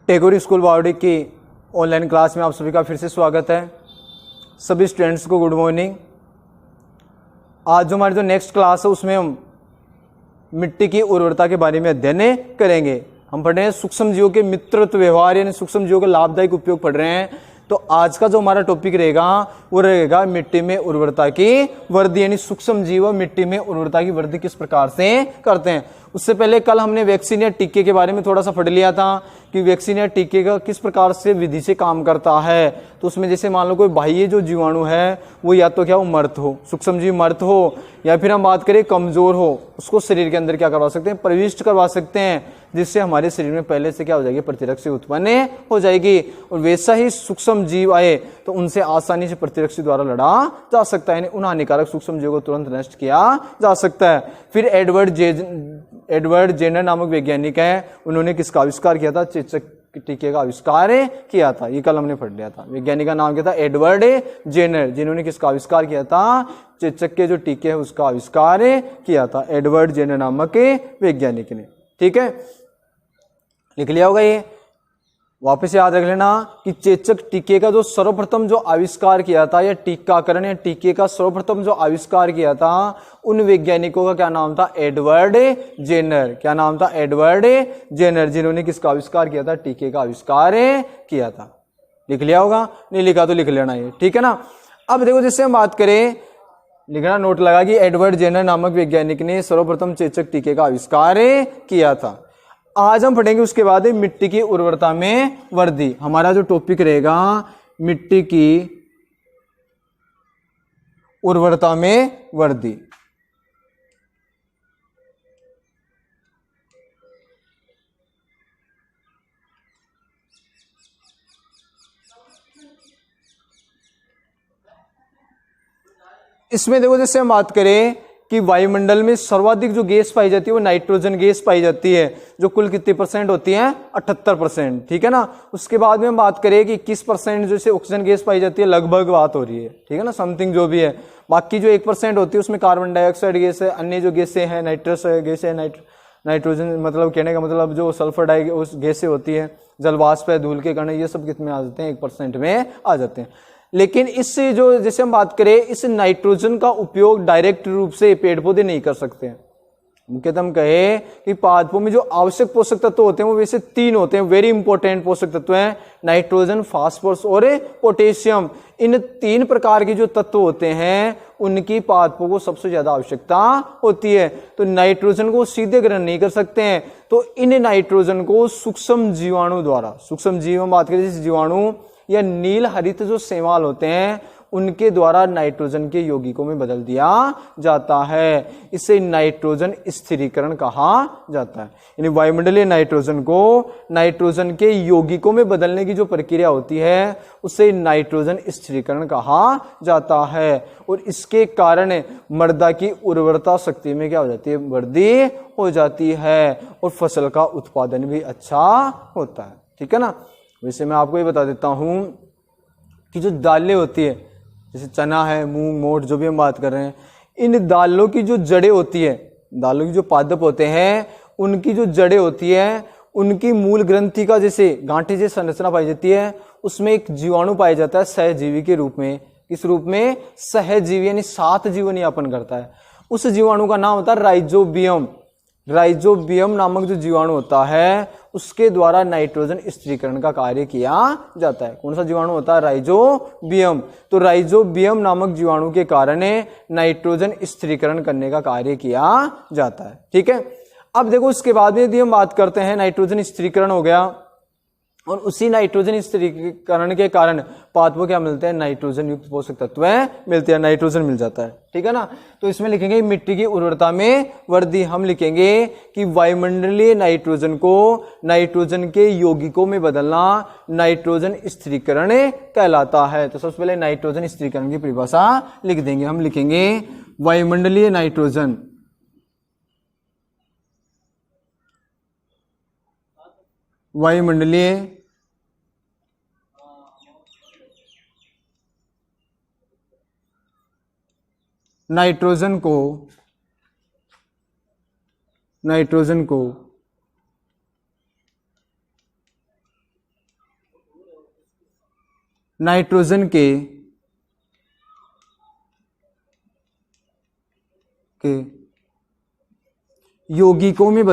Tagore school बावड़ी की online class में आप सभी का फिर से स्वागत है। सभी स्टूडेंट्स को गुड मॉर्निंग। आज जो हमारी नेक्स्ट क्लास है उसमें हम मिट्टी की उर्वरता के बारे में अध्ययन करेंगे। हम पढ़ रहे हैं सूक्ष्म जीवों के मित्रत्व व्यवहार यानी सूक्ष्म जीवों के लाभदायक उपयोग पढ़ रहे हैं। तो आज का जो हमारा टॉपिक रहेगा वो रहेगा मिट्टी में उर्वरता की वृद्धि यानी सूक्ष्म जीव मिट्टी में उर्वरता की वृद्धि किस प्रकार से करते हैं। उससे पहले कल हमने वैक्सीन या टीके के बारे में थोड़ा सा पढ़ लिया था कि वैक्सीन या टीके का किस प्रकार से विधि से काम करता है। तो उसमें जैसे मान लो कोई बाह्य जो जीवाणु है वो या तो क्या वो मृत हो, सूक्ष्म जीव मृत हो, या फिर हम बात करें कमजोर हो, उसको शरीर के अंदर क्या करवा सकते हैं, प्रविष्ट करवा सकते हैं, जिससे हमारे शरीर में पहले से क्या हो जाएगी, प्रतिरक्षा उत्पन्न हो जाएगी। और वैसा ही सूक्ष्म जीव आए तो उनसे आसानी से प्रतिरक्षा द्वारा लड़ा जा सकता है, उन हानिकारक सूक्ष्म जीवों को तुरंत नष्ट किया जा सकता है। फिर एडवर्ड जेनर नामक वैज्ञानिक है, उन्होंने किसका आविष्कार किया था, चेचक टीके का आविष्कार किया था। ये कल हमने पढ़ लिया था। वैज्ञानिक का नाम क्या था, एडवर्ड जेनर, जिन्होंने किसका आविष्कार किया था, चेचक के जो टीके है उसका आविष्कार किया था, एडवर्ड जेनर नामक वैज्ञानिक ने। ठीक है, लिख लिया होगा। ये वापस याद रख लेना कि चेचक टीके का जो सर्वप्रथम जो आविष्कार किया था, या टीकाकरण या टीके का सर्वप्रथम जो आविष्कार किया था, उन वैज्ञानिकों का क्या नाम था, एडवर्ड जेनर। क्या नाम था, एडवर्ड जेनर, जिन्होंने किसका आविष्कार किया था, टीके का आविष्कार किया था। लिख लिया होगा, नहीं लिखा तो लिख लेना ये, ठीक है ना। अब देखो जैसे हम बात करें, लिखना नोट लगा कि एडवर्ड जेनर नामक वैज्ञानिक ने सर्वप्रथम चेचक टीके का आविष्कार किया था। आज हम पढ़ेंगे उसके बाद मिट्टी की उर्वरता में वृद्धि। हमारा जो टॉपिक रहेगा मिट्टी की उर्वरता में वृद्धि। इसमें देखो जैसे हम बात करें कि वायुमंडल में सर्वाधिक जो गैस पाई जाती है वो नाइट्रोजन गैस पाई जाती है, जो कुल कितनी परसेंट होती है, 78%। ठीक है ना। उसके बाद में हम बात करें कि 21% जैसे ऑक्सीजन गैस पाई जाती है, लगभग बात हो रही है, ठीक है ना, समथिंग जो भी है। बाकी जो 1% होती है उसमें कार्बन डाइऑक्साइड गैस है, अन्य जो गैसें हैं, नाइट्रस गैस है, नाइट्रोजन मतलब कहने का मतलब जो सल्फर डाई उस गैसें होती है, जलवाष्प है, धूल के कण, ये सब कितने आ जाते हैं, 1% में आ जाते हैं। लेकिन इससे जो जैसे हम बात करें, इस नाइट्रोजन का उपयोग डायरेक्ट रूप से पेड़ पौधे नहीं कर सकते हैं। मुख्यतः हम कहे कि पादपों में जो आवश्यक पोषक तत्व होते हैं वो वैसे 3 होते हैं, वेरी इंपॉर्टेंट पोषक तत्व हैं, नाइट्रोजन, फास्फोरस और पोटेशियम। इन 3 प्रकार के जो तत्व होते हैं उनकी पादपों को सबसे ज्यादा आवश्यकता होती है। तो नाइट्रोजन को सीधे ग्रहण नहीं कर सकते हैं, तो इन नाइट्रोजन को सूक्ष्म जीवाणु द्वारा, सूक्ष्म जीव हम बात करें जैसे जीवाणु या नील हरित जो शैवाल होते हैं उनके द्वारा नाइट्रोजन के यौगिकों में बदल दिया जाता है। इसे नाइट्रोजन स्थिरीकरण कहा जाता है। यानी वायुमंडलीय नाइट्रोजन को नाइट्रोजन के यौगिकों में बदलने की जो प्रक्रिया होती है उसे नाइट्रोजन स्थिरीकरण कहा जाता है। और इसके कारण मृदा की उर्वरता शक्ति में क्या हो जाती है, वृद्धि हो जाती है, और फसल का उत्पादन भी अच्छा होता है। ठीक है ना। वैसे मैं आपको ये बता देता हूं कि जो दालें होती है, जैसे चना है, मूंग, मोठ, जो भी हम बात कर रहे हैं, इन दालों की जो जड़ें होती है, दालों की जो पादप होते हैं उनकी जो जड़ें होती है, उनकी मूल ग्रंथि का जैसे गांठे जैसी संरचना पाई जाती है, उसमें एक जीवाणु पाया जाता है सहजीवी के रूप में। किस रूप में, सहजीवी, यानी साथ जीवन यापन करता है। उस जीवाणु का नाम होता है राइजोबियम। राइजोबियम नामक जो जीवाणु होता है उसके द्वारा नाइट्रोजन स्थिरीकरण का कार्य किया जाता है। कौन सा जीवाणु होता है, राइजोबियम। तो राइजोबियम नामक जीवाणु के कारण नाइट्रोजन स्थिरीकरण करने का कार्य किया जाता है। ठीक है। अब देखो उसके बाद यदि हम बात करते हैं, नाइट्रोजन स्थिरीकरण हो गया, और उसी नाइट्रोजन स्थिरीकरण के कारण पादपों क्या मिलते हैं, नाइट्रोजन युक्त पोषक तत्व मिलते हैं, नाइट्रोजन मिल जाता है। ठीक है ना। तो इसमें लिखेंगे मिट्टी की उर्वरता में वृद्धि। हम लिखेंगे कि वायुमंडलीय नाइट्रोजन को नाइट्रोजन के यौगिकों में बदलना नाइट्रोजन स्थिरीकरण कहलाता है। तो सबसे पहले नाइट्रोजन स्थिरीकरण की परिभाषा लिख देंगे। हम लिखेंगे वायुमंडलीय नाइट्रोजन, वायुमंडलीय नाइट्रोजन को नाइट्रोजन के यौगिकों में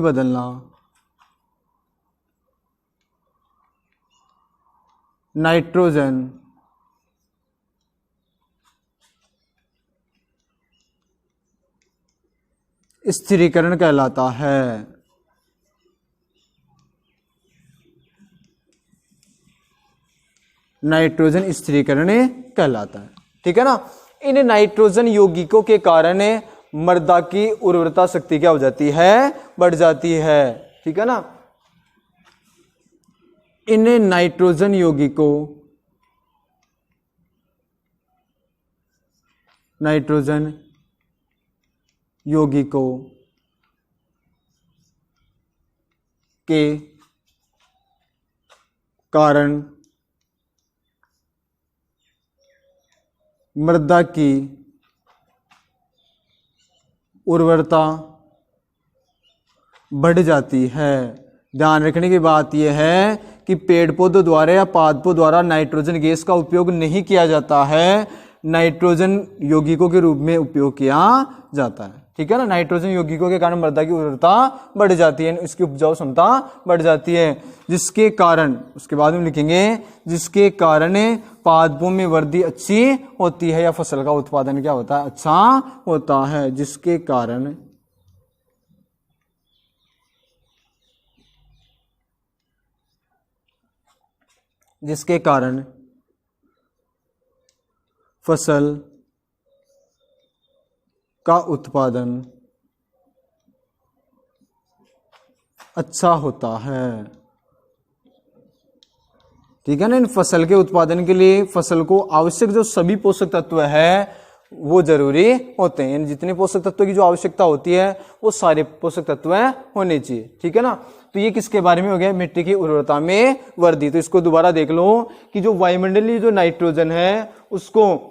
बदलना नाइट्रोजन स्थिरीकरण कहलाता है। नाइट्रोजन स्थिरीकरण कहलाता है, ठीक है ना। इन नाइट्रोजन यौगिकों के कारण मृदा की उर्वरता शक्ति क्या हो जाती है, बढ़ जाती है, ठीक है ना। इन नाइट्रोजन यौगिकों के कारण मृदा की उर्वरता बढ़ जाती है। ध्यान रखने की बात यह है कि पेड़ पौधों द्वारा या पादपों द्वारा नाइट्रोजन गैस का उपयोग नहीं किया जाता है, नाइट्रोजन यौगिकों के रूप में उपयोग किया जाता है, ठीक है ना। नाइट्रोजन यौगिकों के कारण मृदा की उर्वरता बढ़ जाती है, इसकी उपजाऊ क्षमता बढ़ जाती है, जिसके कारण, उसके बाद में लिखेंगे, जिसके कारण पादपों में वृद्धि अच्छी होती है या फसल का उत्पादन क्या होता है, अच्छा होता है। जिसके कारण फसल का उत्पादन अच्छा होता है, ठीक है ना। इन फसल के उत्पादन के लिए फसल को आवश्यक जो सभी पोषक तत्व है वो जरूरी होते हैं, यानी जितने पोषक तत्वों की जो आवश्यकता होती है वो सारे पोषक तत्व होने चाहिए, ठीक है ना। तो ये किसके बारे में हो गया, मिट्टी की उर्वरता में वृद्धि। तो इसको दोबारा देख लो कि जो वायुमंडलीय जो नाइट्रोजन है उसको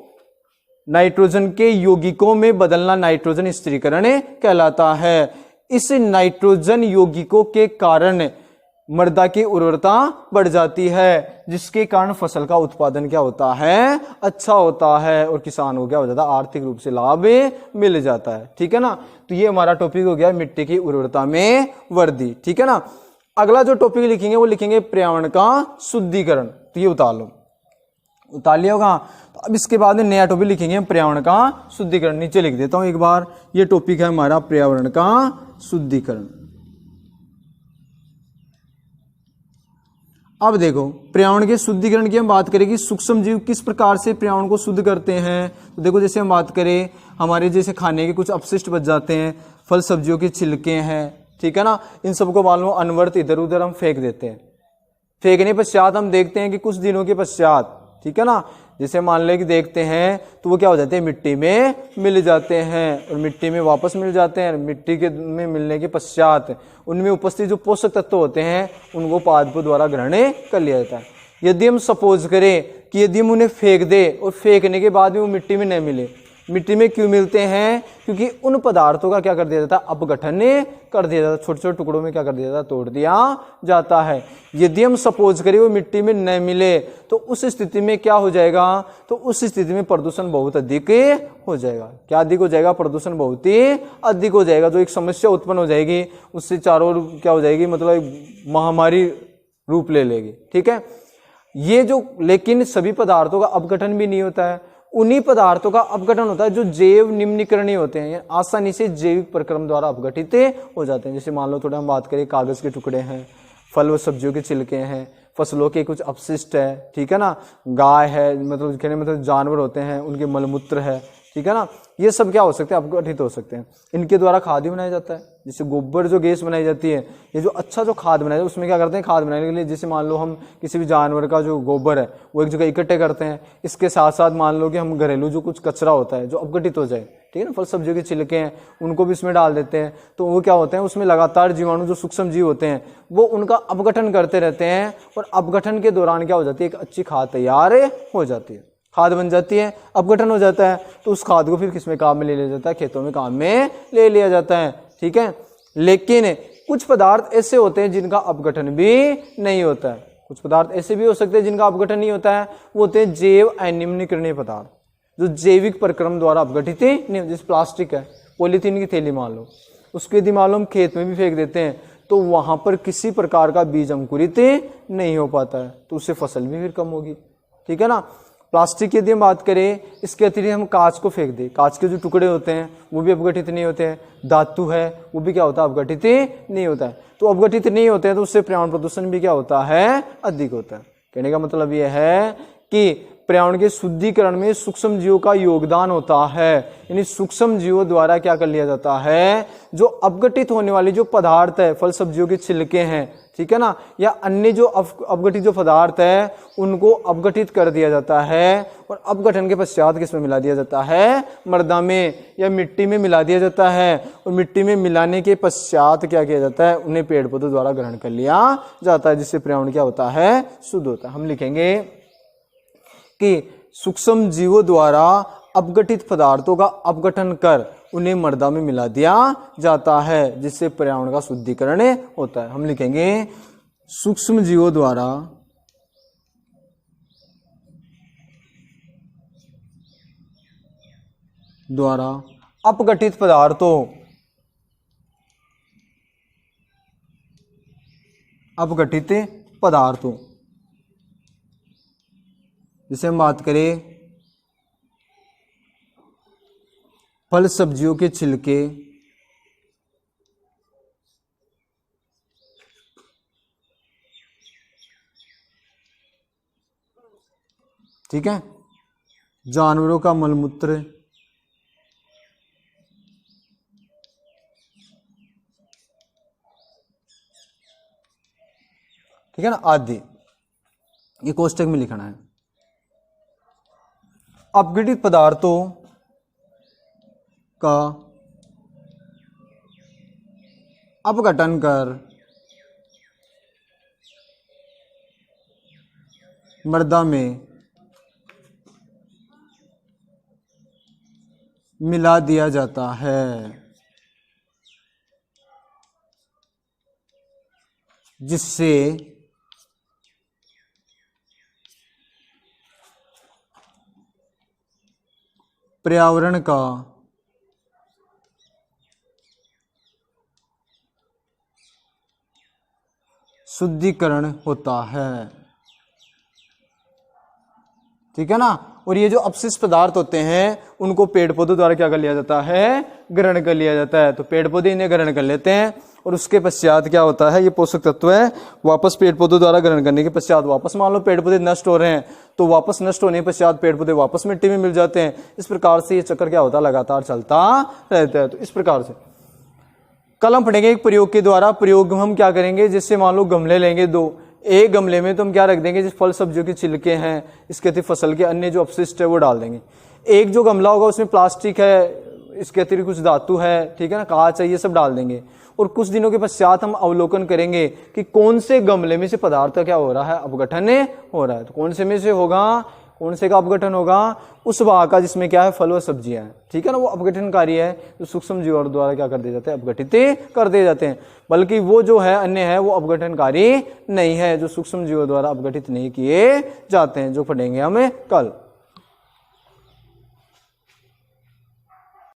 नाइट्रोजन के यौगिकों में बदलना नाइट्रोजन स्थिरीकरण कहलाता है। इस नाइट्रोजन यौगिकों के कारण मृदा की उर्वरता बढ़ जाती है, जिसके कारण फसल का उत्पादन क्या होता है, अच्छा होता है, और किसान को क्या हो जाता है, आर्थिक रूप से लाभ मिल जाता है, ठीक है ना। तो ये हमारा टॉपिक हो गया मिट्टी की उर्वरता में वृद्धि, ठीक है ना। अगला जो टॉपिक लिखेंगे वो लिखेंगे पर्यावरण का शुद्धिकरण। तो ये उतार लिया होगा। तो अब इसके बाद में नया टॉपिक लिखेंगे पर्यावरण का शुद्धिकरण। नीचे लिख देता हूं एक बार, ये टॉपिक है हमारा पर्यावरण का शुद्धिकरण। अब देखो पर्यावरण के शुद्धिकरण की हम बात करें कि सूक्ष्म जीव किस प्रकार से पर्यावरण को शुद्ध करते हैं। तो देखो जैसे हम बात करें, हमारे जैसे खाने के कुछ अपशिष्ट बच जाते हैं, फल सब्जियों के छिलके हैं, ठीक है ना, इन सबको मान लो अनवर्त इधर उधर हम फेंक देते हैं। फेंकने पश्चात हम देखते हैं कि कुछ दिनों के पश्चात, ठीक है ना, जैसे मान ले कि देखते हैं तो वो क्या हो जाते हैं, मिट्टी में मिल जाते हैं, और मिट्टी में वापस मिल जाते हैं। मिट्टी के में मिलने के पश्चात उनमें उपस्थित जो पोषक तत्व होते हैं उनको पादपों द्वारा ग्रहण कर लिया जाता है। यदि हम सपोज करें कि यदि हम उन्हें फेंक दे और फेंकने के बाद भी वो मिट्टी में नहीं मिले, मिट्टी में क्यों मिलते हैं, क्योंकि उन पदार्थों का क्या कर दिया जाता है, अपघटन कर दिया जाता है, छोटे छोटे टुकड़ों में क्या कर दिया जाता है, तोड़ दिया जाता है। यदि हम सपोज करें वो मिट्टी में नहीं मिले तो उस स्थिति में क्या हो जाएगा, तो उस स्थिति में प्रदूषण बहुत अधिक हो जाएगा। क्या अधिक हो जाएगा, प्रदूषण बहुत ही अधिक हो जाएगा, जो एक समस्या उत्पन्न हो जाएगी, उससे चारों ओर क्या हो जाएगी, मतलब महामारी रूप ले लेगी, ठीक है। ये जो, लेकिन सभी पदार्थों का अपघटन भी नहीं होता है, उन्हीं पदार्थों का अपघटन होता है जो जैव निम्नीकरणीय होते हैं, आसानी से जैविक प्रक्रम द्वारा अपघटित हो जाते हैं। जैसे मान लो थोड़ा हम बात करें, कागज के टुकड़े हैं, फल व सब्जियों के छिलके हैं, फसलों के कुछ अपशिष्ट है, ठीक है ना, गाय है, मतलब जानवर होते हैं उनके मलमूत्र है, ठीक है ना, ये सब क्या हो सकते हैं, अपघटित हो सकते हैं। इनके द्वारा खाद भी बनाया जाता है, जैसे गोबर जो गैस बनाई जाती है, ये जो अच्छा जो खाद बनाया जाता है उसमें क्या करते हैं, खाद बनाने के लिए जैसे मान लो हम किसी भी जानवर का जो गोबर है वो एक जगह इकट्ठे करते हैं। इसके साथ साथ मान लो कि हम घरेलू जो कुछ कचरा होता है जो अपघटित हो जाए, ठीक है ना, फल सब्जियों के छिलके हैं उनको भी इसमें डाल देते हैं, तो वो क्या होते हैं, उसमें लगातार जीवाणु जो सूक्ष्म जीव होते हैं वो उनका अपघटन करते रहते हैं, और अपघटन के दौरान क्या हो जाती है, एक अच्छी खाद तैयार हो जाती है, खाद बन जाती है, अपघटन हो जाता है, तो उस खाद को फिर किसमें काम में ले लिया जाता है, खेतों में काम में ले लिया जाता है, ठीक है। लेकिन कुछ पदार्थ ऐसे होते हैं जिनका अपघटन भी नहीं होता है, कुछ पदार्थ ऐसे भी हो सकते हैं जिनका अपघटन नहीं होता है, वो होते हैं जैव अनिम्नीकरणीय पदार्थ, जो जैविक प्रक्रम द्वारा अपघटित नहीं, जैसे प्लास्टिक है, पॉलीथीन की थैली मान लो, उसके यदि मान लो हम खेत में भी फेंक देते हैं तो वहां पर किसी प्रकार का बीज अंकुरित नहीं हो पाता है, तो उससे फसल भी फिर कम होगी, ठीक है ना। प्लास्टिक की यदि हम बात करें, इसके अतिरिक्त हम कांच को फेंक दें, कांच के जो टुकड़े होते हैं वो भी अपघटित नहीं होते हैं, धातु है वो भी क्या होता है, अपघटित नहीं होता है। तो अपघटित नहीं होते हैं तो उससे पर्यावरण प्रदूषण भी क्या होता है, अधिक होता है। कहने का मतलब यह है कि पर्यावरण के शुद्धिकरण में सूक्ष्म जीवों का योगदान होता है, यानी सूक्ष्म जीवों द्वारा क्या कर लिया जाता है, जो अपघटित होने वाली जो पदार्थ है, फल सब्जियों के छिलके हैं, ठीक है ना, या अन्य जो अपघटित जो पदार्थ है उनको अपघटित कर दिया जाता है, और अपघटन के पश्चात किसमें मिला दिया जाता है, मृदा में या मिट्टी में मिला दिया जाता है, और मिट्टी में मिलाने के पश्चात क्या किया जाता है, उन्हें पेड़ पौधों द्वारा ग्रहण कर लिया जाता है, जिससे पर्यावरण क्या होता है, शुद्ध होता है। हम लिखेंगे कि सूक्ष्म जीवों द्वारा अपघटित पदार्थों का अपघटन कर उन्हें मृदा में मिला दिया जाता है, जिससे पर्यावरण का शुद्धिकरण होता है। हम लिखेंगे सूक्ष्म जीवों द्वारा अपघटित पदार्थों जैसे हम बात करें फल सब्जियों के छिलके, ठीक है, जानवरों का मलमूत्र, ठीक है ना, आदि, ये कोष्टक में लिखना है। अपघटित पदार्थों का अपघटन कर मृदा में मिला दिया जाता है, जिससे पर्यावरण का शुद्धिकरण होता है, ठीक है ना। और ये जो अपशिष्ट पदार्थ होते हैं उनको पेड़ पौधों द्वारा क्या कर लिया जाता है, ग्रहण कर लिया जाता है। तो पेड़ पौधे इन्हें ग्रहण कर लेते हैं और उसके पश्चात क्या होता है, ये पोषक तत्व है वापस पेड़ पौधों द्वारा ग्रहण करने के पश्चात वापस मान लो पेड़ पौधे नष्ट हो रहे हैं तो वापस नष्ट होने के पश्चात पेड़ पौधे वापस मिट्टी में मिल जाते हैं। इस प्रकार से ये चक्कर क्या होता है, लगातार चलता रहता है। तो इस प्रकार से कल हम पढ़ेंगे एक प्रयोग के द्वारा। प्रयोग हम क्या करेंगे, जैसे मान लो गमले लेंगे दो, एक गमले में तो हम क्या रख देंगे, जिस फल सब्जियों के छिलके हैं, इसके अतिरिक्त फसल के अन्य जो अपशिष्ट है वो डाल देंगे। एक जो गमला होगा उसमें प्लास्टिक है, इसके अतिरिक्त कुछ धातु है, ठीक है ना, कांच है, ये सब डाल देंगे। और कुछ दिनों के पश्चात हम अवलोकन करेंगे कि कौन से गमले में से पदार्थ का क्या हो रहा है, अपघटन हो रहा है। तो कौन से में से होगा, कौन से का अपघटन होगा, उस भाग का जिसमें क्या है फल व सब्जियां हैं, ठीक है ना, वो अपघटनकारी है, जो सूक्ष्म जीवों द्वारा क्या कर दिए जाते हैं, अपघटित कर दिए जाते हैं। बल्कि वो जो है अन्य है वो अपघटनकारी नहीं है, जो सूक्ष्म जीवों द्वारा अपघटित नहीं किए जाते हैं, जो पढ़ेंगे हमें कल।